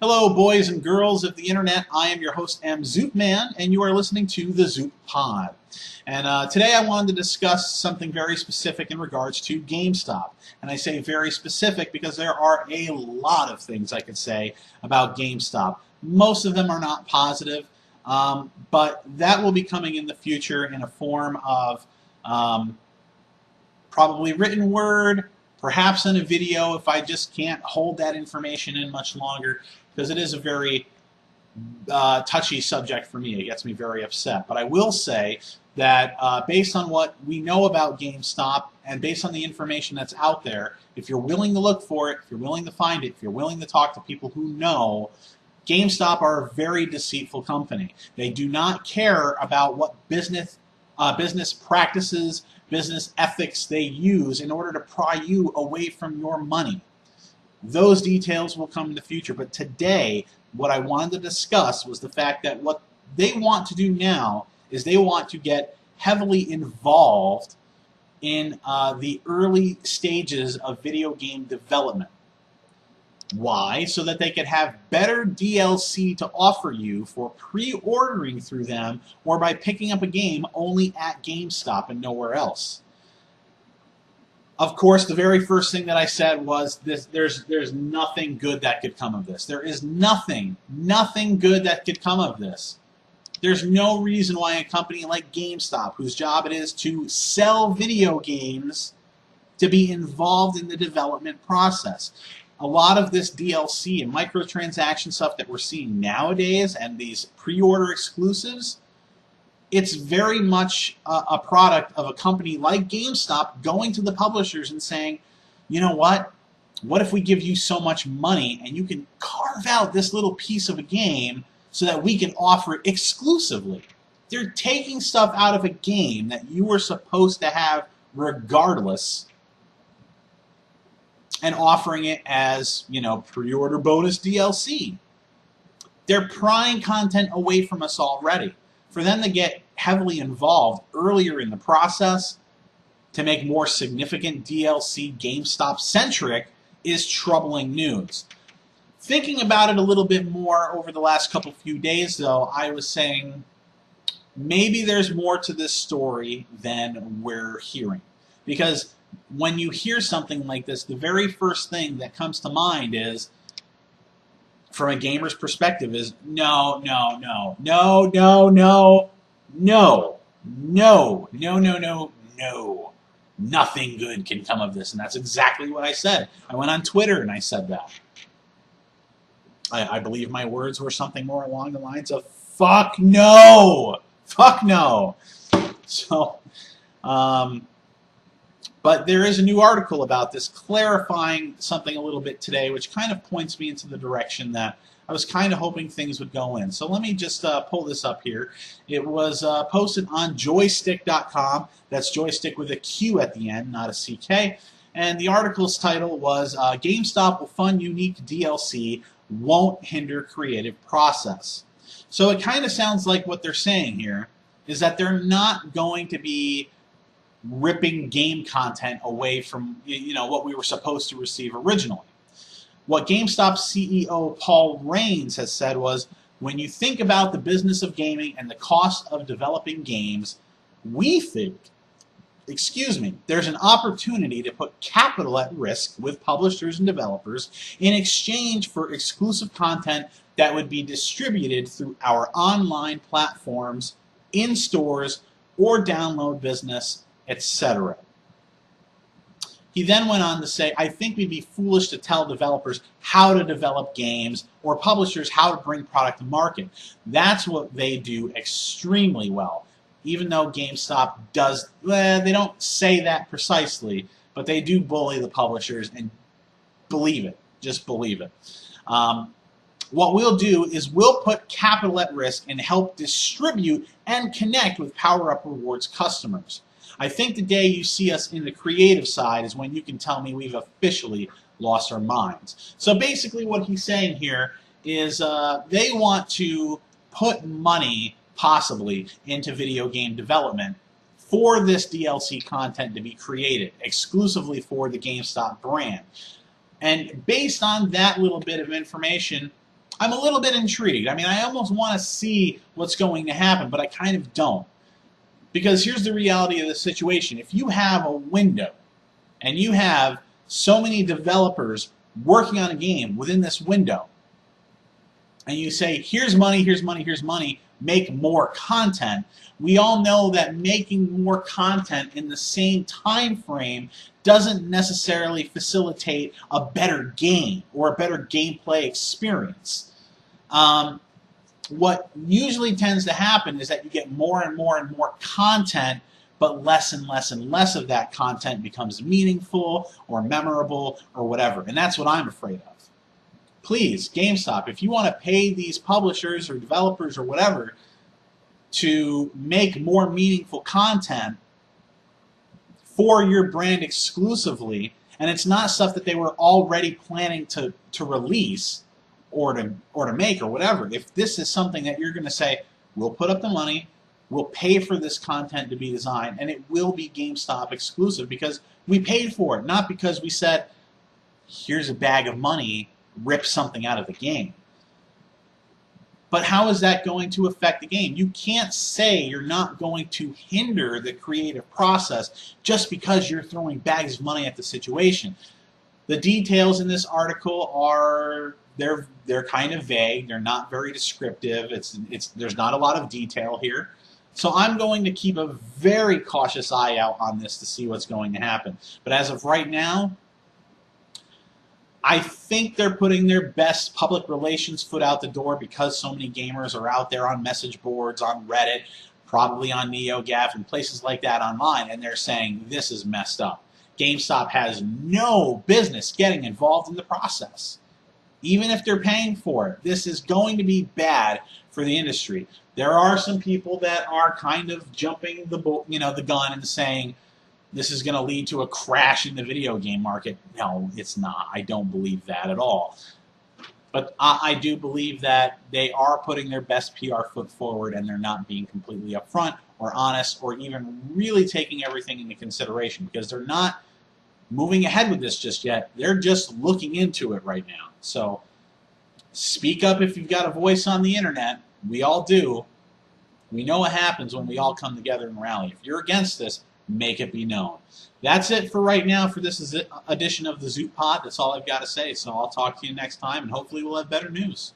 Hello, boys and girls of the internet. I am your host, ZupeMan, and you are listening to the ZupePod. And today I wanted to discuss something very specific in regards to GameStop. And I say very specific because there are a lot of things I could say about GameStop. Most of them are not positive, but that will be coming in the future in a form of probably written word, perhaps in a video if I just can't hold that information in much longer, because it is a very touchy subject for me. It gets me very upset. But I will say that based on what we know about GameStop and based on the information that's out there, if you're willing to look for it, if you're willing to find it, if you're willing to talk to people who know, GameStop are a very deceitful company. They do not care about what business practices, business ethics they use in order to pry you away from your money. Those details will come in the future, but today what I wanted to discuss was the fact that what they want to do now is they want to get heavily involved in the early stages of video game development. Why? So that they could have better DLC to offer you for pre-ordering through them or by picking up a game only at GameStop and nowhere else. Of course, the very first thing that I said was this: there's nothing good that could come of this. There is nothing good that could come of this. There's no reason why a company like GameStop, whose job it is to sell video games, to be involved in the development process. A lot of this DLC and microtransaction stuff that we're seeing nowadays and these pre-order exclusives, it's very much a product of a company like GameStop going to the publishers and saying, you know what if we give you so much money and you can carve out this little piece of a game so that we can offer it exclusively? They're taking stuff out of a game that you were supposed to have regardless and offering it as, pre-order bonus DLC. They're prying content away from us already. For them to get heavily involved earlier in the process to make more significant DLC GameStop-centric is troubling news. Thinking about it a little bit more over the last few days, though, I was saying maybe there's more to this story than we're hearing. Because when you hear something like this, the very first thing that comes to mind is, from a gamer's perspective, is no, nothing good can come of this. And that's exactly what I said. I went on Twitter and I said that. I believe my words were something more along the lines of, fuck no! Fuck no! So, but there is a new article about this clarifying something a little bit today, which kind of points me into the direction that I was kind of hoping things would go in. So let me just pull this up here. It was posted on joystick.com. That's joystick with a Q at the end, not a CK. And the article's title was GameStop will fund unique DLC, won't hinder creative process. So it kind of sounds like what they're saying here is that they're not going to be ripping game content away from what we were supposed to receive originally. What GameStop CEO Paul Raines has said was, when you think about the business of gaming and the cost of developing games, we think, there's an opportunity to put capital at risk with publishers and developers in exchange for exclusive content that would be distributed through our online platforms, in stores, or download business, etc. He then went on to say, I think we'd be foolish to tell developers how to develop games or publishers how to bring product to market. That's what they do extremely well. Even though GameStop does, they don't say that precisely, but they do bully the publishers, and believe it. Just believe it. What we'll do is we'll put capital at risk and help distribute and connect with PowerUp Rewards customers. I think the day you see us in the creative side is when you can tell me we've officially lost our minds. So basically what he's saying here is they want to put money, possibly, into video game development for this DLC content to be created exclusively for the GameStop brand. And based on that little bit of information, I'm a little bit intrigued. I mean, I almost want to see what's going to happen, but I kind of don't. Because here's the reality of the situation. If you have a window and you have so many developers working on a game within this window, and you say, here's money, here's money, here's money, make more content, we all know that making more content in the same time frame doesn't necessarily facilitate a better game or a better gameplay experience. What usually tends to happen is that you get more and more and more content, but less and less and less of that content becomes meaningful or memorable or whatever. And that's what I'm afraid of. Please, GameStop, if you want to pay these publishers or developers or whatever to make more meaningful content for your brand exclusively, and it's not stuff that they were already planning to release or to make or whatever. If this is something that you're going to say, we'll put up the money, we'll pay for this content to be designed, and it will be GameStop exclusive because we paid for it, not because we said, here's a bag of money, rip something out of the game. But how is that going to affect the game? You can't say you're not going to hinder the creative process just because you're throwing bags of money at the situation. The details in this article are they're kind of vague. They're not very descriptive. There's not a lot of detail here. So I'm going to keep a very cautious eye out on this to see what's going to happen. But as of right now, I think they're putting their best public relations foot out the door because so many gamers are out there on message boards, on Reddit, probably on NeoGAF and places like that online, and they're saying this is messed up. GameStop has no business getting involved in the process. Even if they're paying for it, this is going to be bad for the industry. There are some people that are kind of jumping the gun and saying, this is going to lead to a crash in the video game market. No, it's not. I don't believe that at all. But I do believe that they are putting their best PR foot forward and they're not being completely upfront or honest or even really taking everything into consideration because they're not moving ahead with this just yet. They're just looking into it right now. So speak up if you've got a voice on the internet. We all do. We know what happens when we all come together and rally. If you're against this, make it be known. That's it for right now for this edition of the ZupePod. That's all I've got to say. So I'll talk to you next time, and hopefully we'll have better news.